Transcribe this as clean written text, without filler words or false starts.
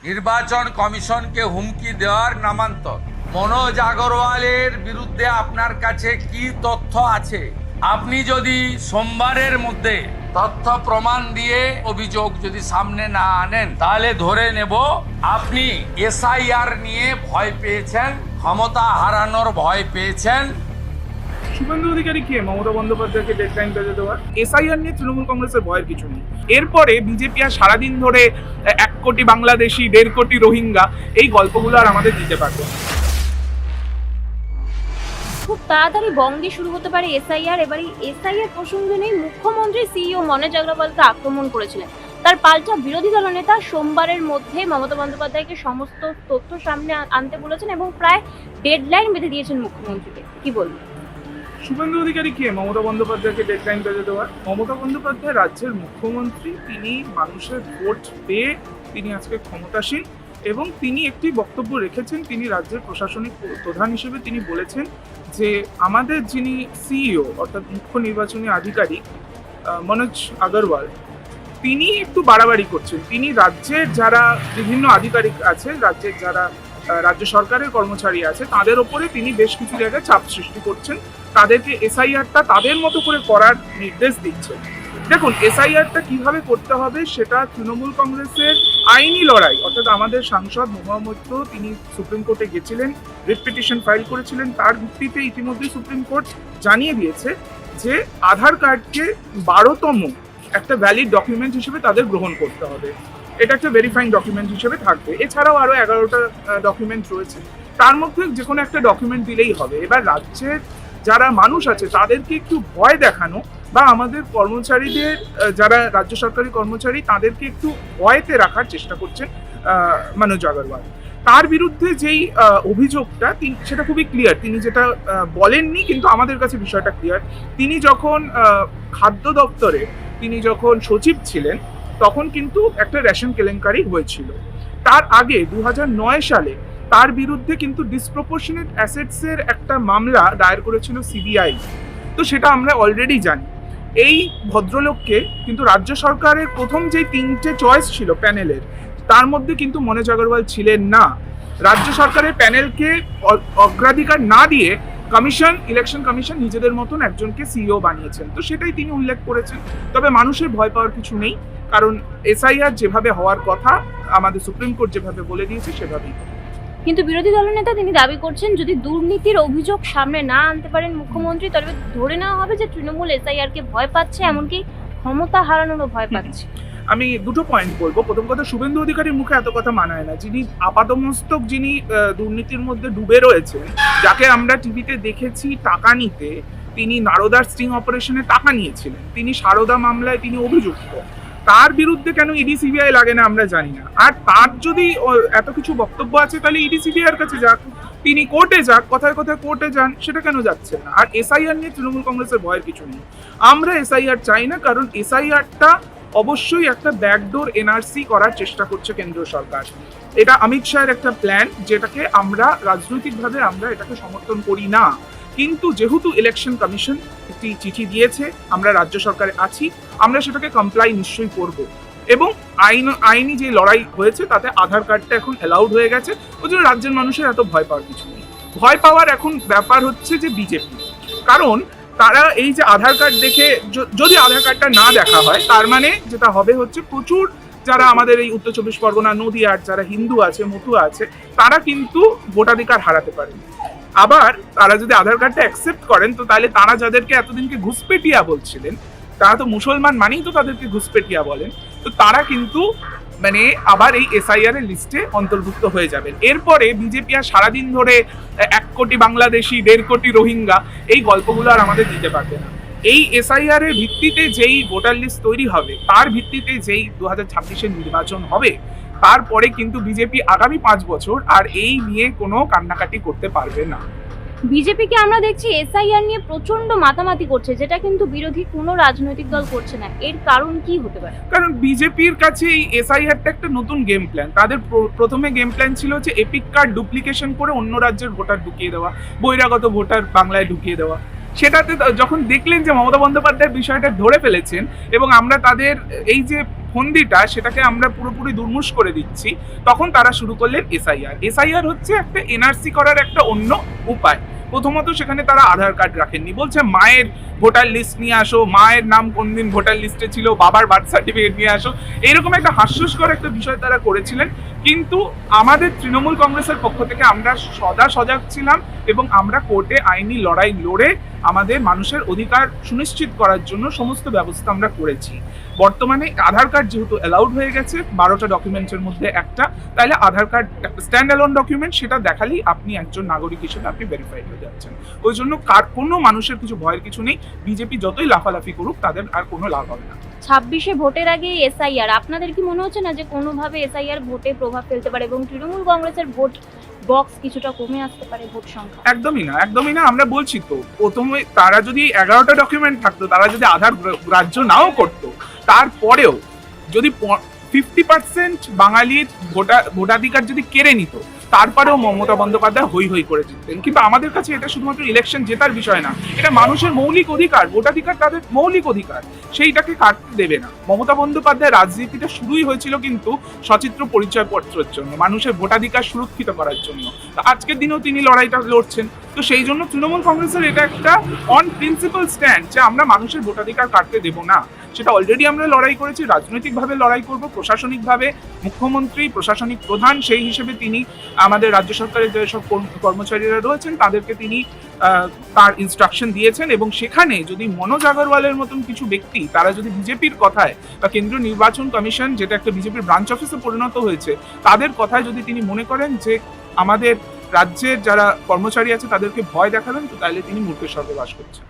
নির্বাচন কমিশনকে হুমকি দেওয়ার নামান্তর। মনোজ আগরওয়ালের বিরুদ্ধে আপনার কাছে কি তথ্য আছে? আপনি যদি সোমবারের মধ্যে তথ্য প্রমাণ দিয়ে অভিযোগ যদি সামনে না আনেন, তাহলে ধরে নেব আপনি এসআইআর নিয়ে ভয় পেয়েছেন, ক্ষমতা হারানোর ভয় পেয়েছেন। শুভেন্দু অধিকারী কে মমতা বন্দ্যোপাধ্যায়কে ডেডলাইন বেঁধে দেওয়ার? এসআইআর নিয়ে তৃণমূল কংগ্রেসের ভয়ের কিছু নেই। এরপরে বিজেপি আর সারাদিন ধরে 1 কোটি বাংলাদেশি, 1.5 কোটি রোহিঙ্গা, এই গল্পগুলো আর আমাদের দিতে পারবে না। খুব তাড়াতাড়ি বঙ্গে শুরু হতে পারে এসআইআর। এবার এই এসআইআর প্রসঙ্গে নেই, মুখ্যমন্ত্রী সিইও মনোজ আগরওয়ালকে আক্রমণ করেছিলেন। তার পাল্টা বিরোধী দলনেতা সোমবারের মধ্যে মমতা বন্দ্যোপাধ্যায়কে সমস্ত তথ্য সামনে আনতে বলেছেন এবং প্রায় ডেডলাইন বেঁধে দিয়েছেন মুখ্যমন্ত্রীকে। কি বলবেন? শুভেন্দু অধিকারী কে মমতা বন্দ্যোপাধ্যায়কে ডেডলাইন বেঁধে দেওয়ার? মমতা বন্দ্যোপাধ্যায় রাজ্যের মুখ্যমন্ত্রী, তিনি মানুষের ভোট পেয়ে তিনি আজকে ক্ষমতাসীন এবং তিনি একটি বক্তব্য রেখেছেন। তিনি রাজ্যের প্রশাসনিক প্রধান হিসেবে তিনি বলেছেন যে আমাদের যিনি সিইও অর্থাৎ মুখ্য নির্বাচনী আধিকারিক মনোজ আগরওয়াল, তিনি একটু বাড়াবাড়ি করছেন। তিনি রাজ্যের যারা বিভিন্ন আধিকারিক আছে, রাজ্যের যারা রাজ্য সরকারের কর্মচারী আছে, তাদের ওপরে তিনি বেশ কিছু জায়গায় চাপ সৃষ্টি করছেন, তাদেরকে এসআইআরটা তাদের মতো করে করার নির্দেশ দিচ্ছেন। দেখুন, এসআইআরটা কিভাবে করতে হবে সেটা তৃণমূল কংগ্রেসের আইনি লড়াই। অর্থাৎ আমাদের সাংসদ মহুয়া মৈত্র, তিনি সুপ্রিম কোর্টে গেছিলেন, রিট পিটিশন ফাইল করেছিলেন। তার ভিত্তিতে ইতিমধ্যেই সুপ্রিম কোর্ট জানিয়ে দিয়েছে যে আধার কার্ডকে 12তম একটা ভ্যালিড ডকুমেন্ট হিসেবে তাদের গ্রহণ করতে হবে। এটা একটা ভেরিফাইং ডকুমেন্ট হিসেবে থাকবে। এছাড়াও আরো 11টা ডকুমেন্ট রয়েছে, তার মধ্যে যে কোনো একটা ডকুমেন্ট দিলেই হবে। এবার রাজ্যের যারা মানুষ আছে তাদেরকে একটু ভয় দেখানো বা আমাদের কর্মচারীদের, যারা রাজ্য সরকারি কর্মচারী, তাদেরকে একটু ভয়তে রাখার চেষ্টা করছেন মনোজ আগরওয়াল। তার বিরুদ্ধে যেই অভিযোগটা, সেটা খুবই ক্লিয়ার। তিনি যেটা বলেননি, কিন্তু আমাদের কাছে বিষয়টা ক্লিয়ার। তিনি যখন খাদ্য দপ্তরে তিনি যখন সচিব ছিলেন, তখন কিন্তু একটা রেশন কেলেঙ্কারি হয়েছিল। তার আগে 2009 সালে তার বিরুদ্ধে কিন্তু ডিসপ্রপোর্শনেট অ্যাসেটসের একটা মামলা দায়ের করেছিল সিবিআই। তো সেটা আমরা অলরেডি জানি। এই ভদ্রলোককে কিন্তু রাজ্য সরকারের প্রথম যে 3টে চয়েস ছিল প্যানেলের, তার মধ্যে কিন্তু মনোজ আগরওয়াল ছিলেন না। রাজ্য সরকারের প্যানেলকে অগ্রাধিকার না দিয়ে ইলেকশন কমিশন নিজেদের মতন একজনকে সিইও বানিয়েছেন। তো সেটাই তিনি উল্লেখ করেছেন। তবে মানুষের ভয় পাওয়ার কিছু নেই, কারণ এসআইআর যেভাবে হওয়ার কথা, আমাদের সুপ্রিম কোর্ট যেভাবে বলে দিয়েছে সেভাবেই। কিন্তু বিরোধী দলনেতা তিনি দাবি করছেন, যদি দুর্নীতির অভিযোগ সামনে না আনতে পারেন মুখ্যমন্ত্রী, তবে ধরে নেওয়া হবে যে তৃণমূল এসআইআর কে ভয় পাচ্ছে, এমনকি ক্ষমতা হারানোরও ভয় পাচ্ছে। আমি দুটো পয়েন্ট বলবো। প্রথম কথা, শুভেন্দু অধিকারীর মুখে এত কথা মানায় না। যিনি আপাতমস্তক, যিনি দুর্নীতির মধ্যে ডুবে রয়েছেন, যাকে আমরা টিভিতে দেখেছি টাকা নিতে, তিনি নারদার স্টিং অপারেশনে টাকা নিয়েছিলেন, তিনি সারদা মামলায় তিনি অভিযুক্ত। তার বিরুদ্ধে কেন ইডি সিবিআই লাগে না আমরা জানি না। আর তার যদি এত কিছু বক্তব্য আছে, তাহলে ইডি সিবিআই এর কাছে যাক, তিনি কোর্টে যাক, কথায় কথায় কোর্টে যান, সেটা কেন যাচ্ছে না? আর এসআইআর নিয়ে তৃণমূল কংগ্রেসের ভয়ের কিছু নেই। আমরা এসআইআর চাই না, কারণ এসআইআরটা অবশ্যই একটা ব্যাকডোর এনআরসি করার চেষ্টা করছে কেন্দ্রীয় সরকার। এটা অমিত শাহের একটা প্ল্যান, যেটাকে আমরা রাজনৈতিকভাবে আমরা এটাকে সমর্থন করি না। কিন্তু যেহেতু ইলেকশন কমিশন একটি চিঠি দিয়েছে, আমরা রাজ্য সরকারে আছি, আমরা সেটাকে কমপ্লাই নিশ্চয়ই করব। এবং আইনি যে লড়াই হয়েছে তাতে আধার কার্ডটা এখন অ্যালাউড হয়ে গেছে। ওই জন্য রাজ্যের মানুষের এত ভয় পাওয়ার কিছু নেই। ভয় পাওয়ার এখন ব্যাপার হচ্ছে যে বিজেপি, কারণ তারা এই যে আধার কার্ড দেখে, যদি আধার কার্ডটা না দেখা হয়, তার মানে যেটা হবে হচ্ছে প্রচুর যারা আমাদের এই উত্তর 24 পরগনা, নদীয়ার যারা হিন্দু আছে, মতুয়া আছে, তারা কিন্তু ভোটাধিকার হারাতে পারে। আবার তারা যদি আধার কার্ডটা অ্যাকসেপ্ট করেন, তো তাহলে তারা যাদেরকে এতদিনকে ঘুষপেটিয়া বলছিলেন, তারা তো মুসলমান মানেই তো তাদেরকে ঘুষপেটিয়া বলেন, তো তারা কিন্তু মানে আবার এই এসআইআর এর লিস্টে অন্তর্ভুক্ত হয়ে যাবেন। এরপরে বিজেপি আর সারাদিন ধরে 1 কোটি বাংলাদেশি, 1.5 কোটি রোহিঙ্গা, এই গল্পগুলো আর আমাদের দিতে পারবে না। এই এসআইআর এর ভিত্তিতে যেই ভোটার লিস্ট তৈরি হবে, তার ভিত্তিতে যেই 2026-এর নির্বাচন হবে, তারপরে কিন্তু বিজেপি আগামী 5 বছর আর এই নিয়ে কোনো কান্নাকাটি করতে পারবে না। বিজেপিকে আমরা দেখছি এসআইআর নিয়ে প্রচন্ড মাতামাতি করছে, যেটা কিন্তু বিরোধী কোনো রাজনৈতিক দল করছে না। এর কারণ কি হতে পারে? কারণ বিজেপির কাছে এই এসআইআরটা একটা নতুন গেম প্ল্যান। তাদের প্রথমে গেম প্ল্যান ছিল যে এপিক কার্ড ডুপ্লিকেশন করে অন্য রাজ্যের ভোটার ঢুকিয়ে দেওয়া, বহিরাগত ভোটার বাংলায় ঢুকিয়ে দেওয়া। সেটাতে যখন দেখলেন যে মমতা বন্দ্যোপাধ্যায় বিষয়টা ধরে ফেলেছেন এবং আমরা তাদের এই যে ফন্দিটা সেটাকে আমরা পুরোপুরি দুর্মুষ করে দিচ্ছি, তখন তারা শুরু করলেন এসআইআর। এসআইআর হচ্ছে একটা এনআরসি করার একটা অন্য উপায়। প্রথমত সেখানে তারা আধার কার্ড রাখেননি, বলছে মায়ের ভোটার লিস্ট নিয়ে আসো, মায়ের নাম কোন দিন ভোটার লিস্টে ছিল, বাবার বার্থ সার্টিফিকেট নিয়ে আসো, এইরকম একটা হাস্যস্কর একটা বিষয় তারা করেছিলেন। কিন্তু আমাদের তৃণমূল কংগ্রেসের পক্ষ থেকে আমরা সদা সজাগ ছিলাম এবং আমরা কোর্টে আইনি লড়াই লড়ে আমাদের মানুষের অধিকার সুনিশ্চিত করার জন্য সমস্ত ব্যবস্থা আমরা করেছি। বর্তমানে আধার কার্ড যেহেতু অ্যালাউড হয়ে গেছে 12টা ডকুমেন্টের মধ্যে একটা, তাহলে আধার কার্ড একটা স্ট্যান্ড অ্যালোন ডকুমেন্ট, সেটা দেখালেই আপনি একজন নাগরিক হিসেবে আপনি ভেরিফাইড হয়ে যাচ্ছেন। ওই জন্য কোনো মানুষের কিছু ভয়ের কিছু নেই। বিজেপি যতই লাফালাফি করুক তাদের আর কোনো লাভ হবে না। 26-এ ভোটের আগে এসআইআর, আপনাদের কি মনে হচ্ছে না যে কোনোভাবে এসআইআর ভোটে প্রভাব ফেলতে পারে এবং তৃণমূল কংগ্রেসের ভোট বক্স কিছুটা কমে আসতে পারে ভোট সংখ্যা? একদমই না, একদমই না। আমরা বলছি তো, প্রথমে তারা যদি 11টা ডকুমেন্ট থাকতো, তারা যদি আধার গ্রাহ্য নাও করতো, তারপরেও যদি 50% বাঙালির ভোটাধিকার যদি কেড়ে নিত, তারপরেও মমতা বন্দ্যোপাধ্যায় হই হই করে জিততেন। কিন্তু আমাদের কাছে এটা শুধুমাত্র ইলেকশন জেতার বিষয় না, এটা মানুষের মৌলিক অধিকার, ভোটাধিকার তাদের মৌলিক অধিকার, সেইটাকে কাটতে দেবে না। মমতা বন্দ্যোপাধ্যায় রাজনীতিটা শুরুই হয়েছিল কিন্তু সচিত্র পরিচয়পত্রের জন্য, মানুষের ভোটাধিকার সুরক্ষিত করার জন্য। তো আজকের দিনেও তিনি লড়াইটা লড়ছেন। তো সেই জন্য তৃণমূল কংগ্রেসের এটা একটা অন প্রিন্সিপাল স্ট্যান্ড যে আমরা মানুষের ভোটাধিকার কাটতে দেব না। সেটা অলরেডি আমরা লড়াই করেছি, রাজনৈতিকভাবে লড়াই করব, প্রশাসনিকভাবে মুখ্যমন্ত্রী প্রশাসনিক প্রধান সেই হিসেবে তিনি আমাদের রাজ্য সরকারের যেসব কর্মচারীরা রয়েছেন তাদেরকে তিনি তার ইনস্ট্রাকশন দিয়েছেন। এবং সেখানে যদি মনোজ আগরওয়ালের মতন কিছু ব্যক্তি তারা যদি বিজেপির কথায় বা কেন্দ্রীয় নির্বাচন কমিশন, যেটা একটা বিজেপির ব্রাঞ্চ অফিসে পরিণত হয়েছে, তাদের কথায় যদি তিনি মনে করেন যে আমাদের রাজ্যের যারা কর্মচারী আছে তাদেরকে ভয় দেখাবেন, তো তাহলে তিনি মূর্খের স্বর্গে বাস করছেন।